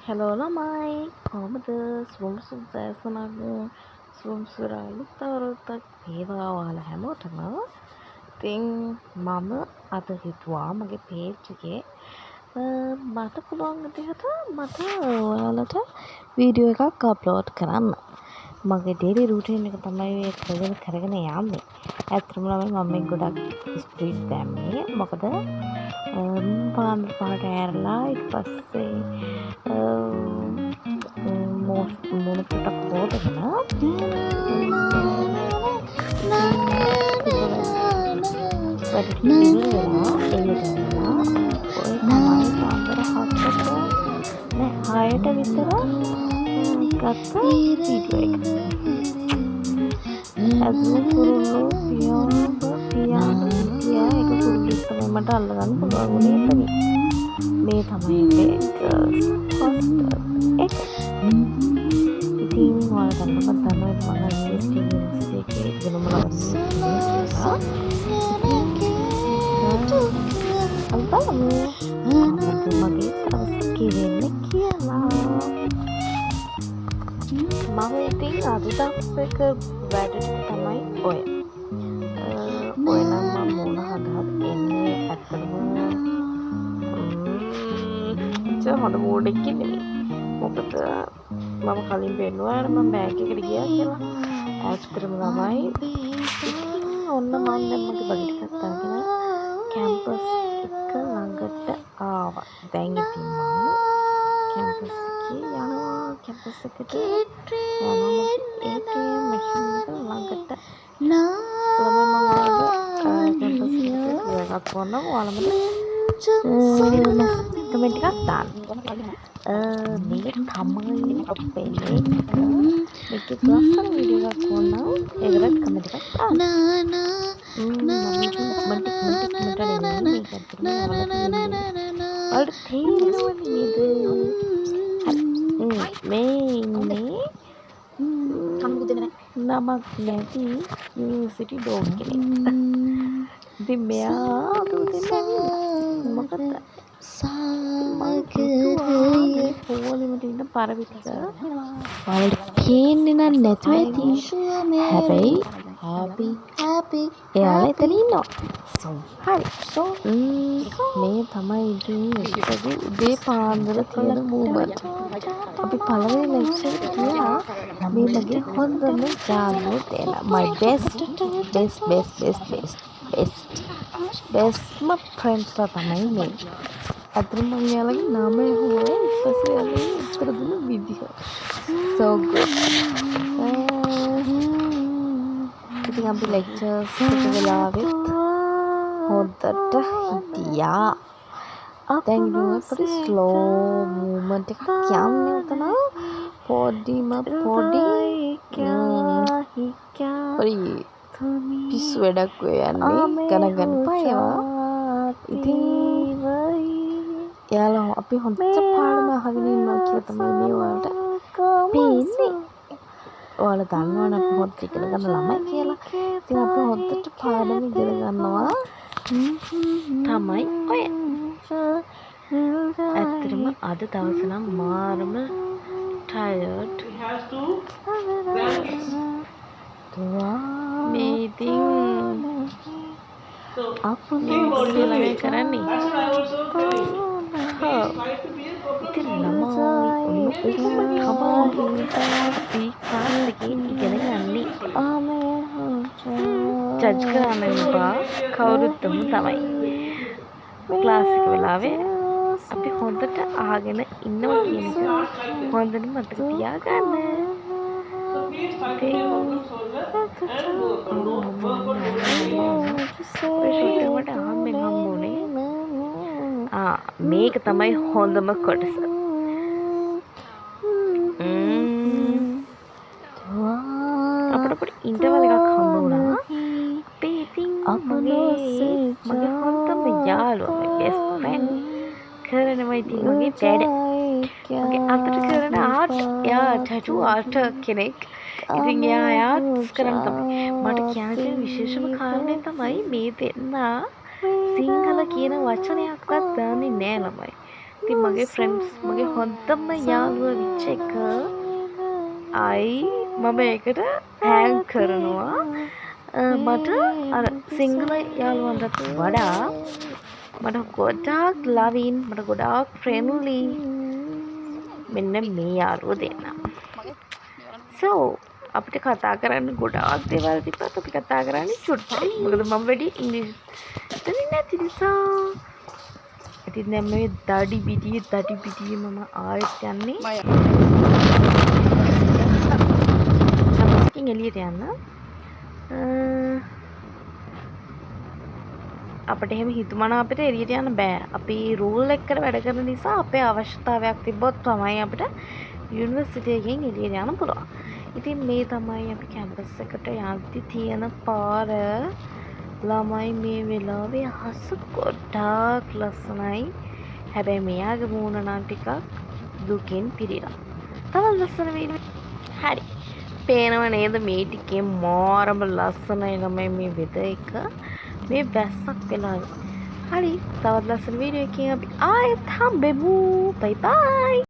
Hello ළමයි කොහොමද සුවම සුදෑසනක් සුවම සුරාලුත් අවුරුද්දක් වේවා ඔයාලා හැමෝටම. ඉතින් මම අද හිතුවා මගේ page එකේ මට පුළුවන් විදිහට මට ඔයාලට වීඩියෝ එකක් අප්ලෝඩ් කරන්න. මගේ daily routine එක තමයි මේ කරගෙන යන්නේ. ඇත්තටම මම මේ ගොඩක් ස්පීඩ් දැම්මේ මොකද පාන්දර පහට ඇරලා ඊට පස්සේ මුණ පොටක් හොදගෙන වැඩට ඉවර වෙලා එළියට එනවා. ඔය තමයි පාන්දර 7ට නෑ 6ට විතර ගත්ත වීඩියෝ එක. ඇතුළු කුරුල්ලෝ පියා එක කුරුල්ලෙක් තමයි මට අල්ලගන්න පුළුවන් වුණේ එතනින්. මේ තමයි girls hostel එක. ඉතින් ඔයාලා දන්නවා මම යුනිවර්සිටි එකේ ඉගෙනුම ලබනවා. මගේ දවස් කියෙන්නේ කියලා. මම ඉතින් අද දවස් එක වැඩට තමයි ඔය. ඔය නම් මම මොන හදහත් එන්නේ ඇත්තටම හොඳ මූඩ් එකකින් නෙමෙයි. මොකද මම කලින් පෙන්නුවා මම බෑග් එකට ගියා කියලා. ඇත්තටම ළමයි ඉතින් ඔන්න මම දැන් මගේ බඩ ටිකක් අරගෙන කැම්පස් එක ළඟට ආවා. දැන් ඉතින් මම කැම්පස් එකේ යනවා. කැම්පස් එකට යනවා ATM මැෂින් එක ළඟට. ළමයි මම කැම්පස් එකක් වුණා ඔයාලම කමෙන්ට් එකක් දාන්න. මේ තමයි අපේ මේක ලස්සන වීඩියෝ එකක් වුණා. ඒකට කමෙන්ට් එකක් දාන්න. මේ ඉන්නේ නමක් නැති යුනිවර්සිටි ඩෝග් කෙනෙක්. ඉතින් මෙයා මොකද පොලිමට ඉන්න පරවිටික වලට කියන්නේ නම් නැතුව ඇති. හැබැයි හැපි එයාලා එතන ඉන්නවා. හරි මේ තමයි ඉතින් උදේ පාන්දර තියෙන මූමන්ට්. අපි පළවෙනි ලෙක්චර් එක ගියා මේ මගේ හොඳම යාළුවෝ දෙන්නා. my bestම friends තමයි මේ. අතරම මම යාළුවගේ නම ඇහුවා ඊපස්සේ යාළුවා උත්තර දුන්න විදිහ so good. ඉතින් අපි ලෙක්චර්ස් එක වෙලාවෙත් හොද්දට හිටියා. දැන් ඉතින් ස්ලෝ මූව්මන්ට් එකක් යන්නේ උතන පොඩි පිස්සු වැඩක් ඔය යන්නේ ගණන් පයවා. ඉතින් එයාලා අපි හොඳට පාඩම අහගෙන ඉන්නවා කියලා තමයි මේ ඔයාලට පේන්නේ. ඔයාලා දන්නවනේ අපි හොඳට ඉගෙන ගන්න ළමයි කියලා. ඉතින් අපි හොඳට පාඩම ඉගෙන ගන්නවා තමයි ඔය. ඇත්තටම අද දවස නම් මාරම tired. මේ ඉතින් අපේ ළමයි කරන්නේ ඉතින් ළමයි ඉගෙන ගන්නේ ජජ් කරන්න එපා. කවුරුත් තමයි ක්ලාස් එක වෙලාවේ අපි හොඳට අහගෙන ඉන්නවා කියන එක හොඳට මතක තියාගන්න. මේක තමයි හොඳම කොටස. අපිට පොඩි ඉන්ටර්වල් එකක් හම්බ වුණා. අපි ඉතින් මගේ හොඳම යාළුවා මගේ බෙස්ට් ෆ්‍රෙන්ඩ් කරනවා ඉතින් මගේ වැඩ. මගේ අතට කරන ආර්ට් එයා ටැටූ ආර්ට් කෙනෙක්. ඉතින් එයා කරන්න තමයි මට කියන්න තියෙන විශේෂම කාරණේ තමයි මේ දෙන්නා සිංහල කියන වචනයක්වත් දන්නේ නෑ ළමයි. ඉතින් මගේ ෆ්‍රෙන්ඩ්ස් මගේ හොඳම යාළුවා විච් එක අයි මම ඒකට තෑන්ක් කරනවා. මට අර සිංගල යාළුවන්ටත් වඩා මට ගොඩාක් ලවින් මට ගොඩාක් ෆ්‍රෙන්ඩ්ලි මෙන්න මේ යාළුවෝ දෙන්න. සෝ අපිට කතා කරන්න ගොඩාක් දේවල් තිබ්බත් අපි කතා කරන්නේ චුට්ටයි. මොකද මම වැඩි ඉංග්‍රීසි දන්නේ නැති නිසා. ඉතින් දැන් මේ දඩි පිටියේ මම ආයෙත් යන්නේ. අපස්කින් එළියට යන්න. අපිට එහෙම හිතුමනා අපිට එළියට යන්න බෑ. අපි රූල් එකකට වැඩ කරන නිසා අපේ අවශ්‍යතාවයක් තිබ්බොත් තමයි අපිට යුනිවර්සිටි එකෙන් එළියට යන්න පුළුවන්. ඉතින් මේ තමයි අපි කැම්පස් එකට යද්දි තියෙන පාර. ළමයි මේ වෙලාවේ අහස ගොඩාක් ලස්සනයි. හැබැයි මෙයාගේ මූණ නම් ටිකක් දුකින් පිරීලා. තව ලස්සන වීඩියෝ. හරි. පේනව නේද මේ ටිකේ මාරම ලස්සනයි ළමයි මේ වෙද එක. මේ වැස්සක් වෙලා. හරි. තවත් ලස්සන වීඩියෝ එකකින් අපි ආයෙත් හම්බෙමු. බයි බයි.